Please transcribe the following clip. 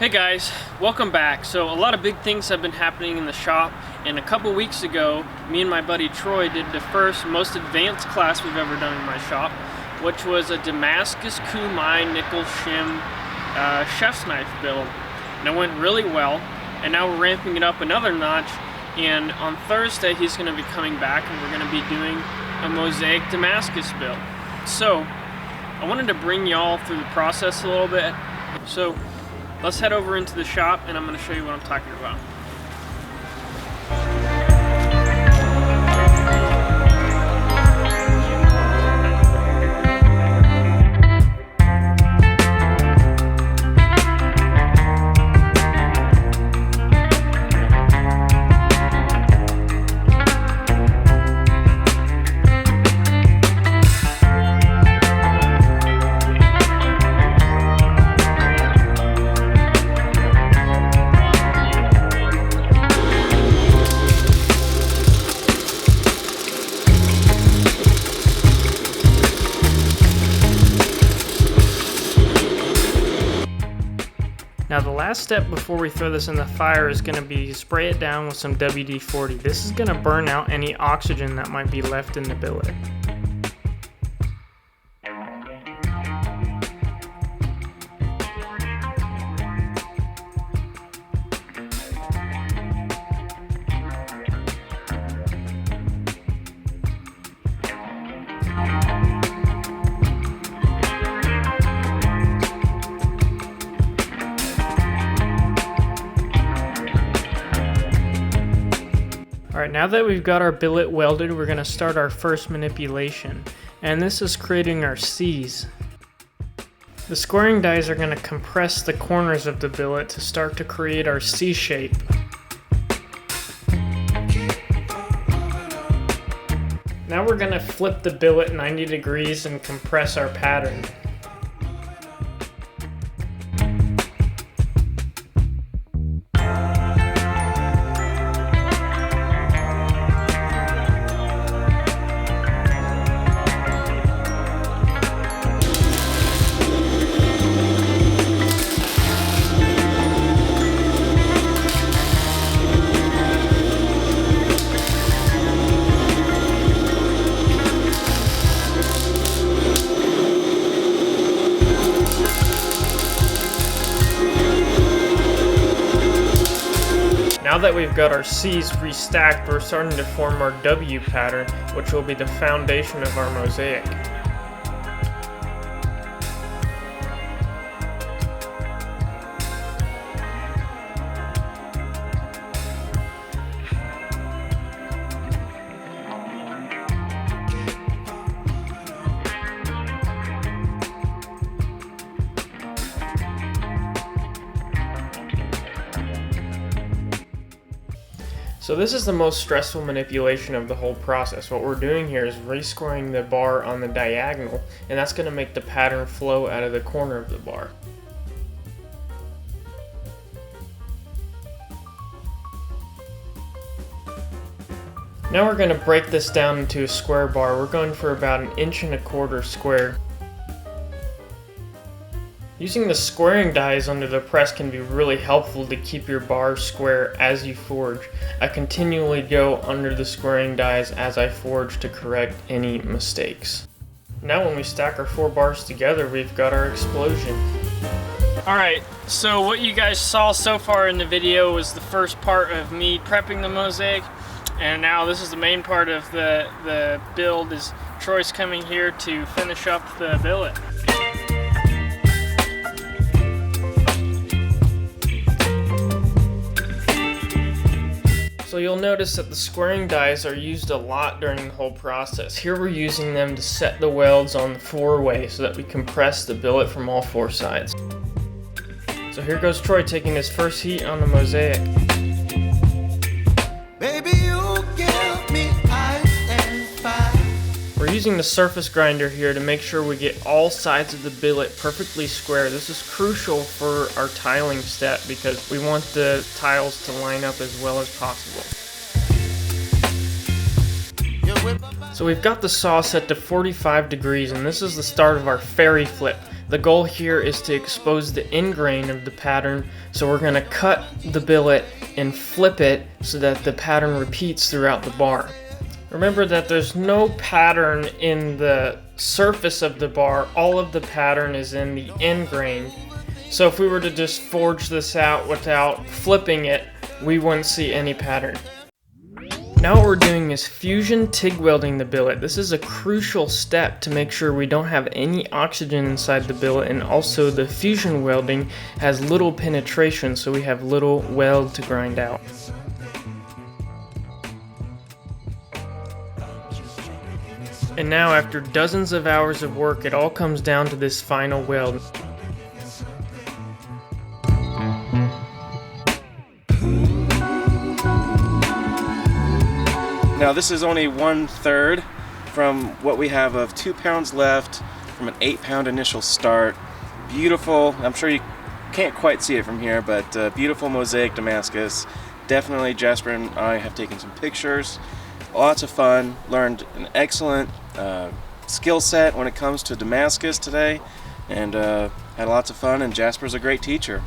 Hey guys, welcome back. So a lot of big things have been happening in the shop, and a couple weeks ago me and my buddy Troy did the first most advanced class we've ever done in my shop, which was a Damascus Kumai nickel shim chef's knife build, and it went really well. And now we're ramping it up another notch, and on Thursday he's going to be coming back and we're going to be doing a Mosaic Damascus build. So I wanted to bring y'all through the process a little bit. So let's head over into the shop and I'm going to show you what I'm talking about. Now the last step before we throw this in the fire is going to be spray it down with some WD-40. This is going to burn out any oxygen that might be left in the billet. Alright, now that we've got our billet welded, we're going to start our first manipulation, and this is creating our C's. The squaring dies are going to compress the corners of the billet to start to create our C shape. Now we're going to flip the billet 90 degrees and compress our pattern. Now that we've got our C's restacked, we're starting to form our W pattern, which will be the foundation of our mosaic. So this is the most stressful manipulation of the whole process. What we're doing here is rescoring the bar on the diagonal, and that's going to make the pattern flow out of the corner of the bar. Now we're going to break this down into a square bar. We're going for about 1.25 inches square. Using the squaring dies under the press can be really helpful to keep your bar square as you forge. I continually go under the squaring dies as I forge to correct any mistakes. Now when we stack our 4 bars together, we've got our explosion. Alright, so what you guys saw so far in the video was the first part of me prepping the mosaic, and now this is the main part of the build. Is Troy's coming here to finish up the billet. So you'll notice that the squaring dies are used a lot during the whole process. Here we're using them to set the welds on the 4-way so that we compress the billet from all 4 sides. So here goes Troy taking his first heat on the mosaic. Baby, you give me ice and fire. We're using the surface grinder here to make sure we get all sides of the billet perfectly square. This is crucial for our tiling step because we want the tiles to line up as well as possible. So we've got the saw set to 45 degrees, and this is the start of our fairy flip. The The goal here is to expose the end grain of the pattern, so we're going to cut the billet and flip it so that the pattern repeats throughout the bar. Remember that there's no pattern in the surface of the bar, all of the pattern is in the end grain. So if we were to just forge this out without flipping it, we wouldn't see any pattern. Now what we're doing is fusion TIG welding the billet. This is a crucial step to make sure we don't have any oxygen inside the billet, and also the fusion welding has little penetration, so we have little weld to grind out. And now after dozens of hours of work, it all comes down to this final weld. Now this is only 1/3 from what we have of 2 pounds left from an 8-pound initial start. Beautiful, I'm sure you can't quite see it from here, but beautiful Mosaic Damascus. Definitely Jasper and I have taken some pictures. Lots of fun, learned an excellent skill set when it comes to Damascus today, and had lots of fun, and Jasper's a great teacher.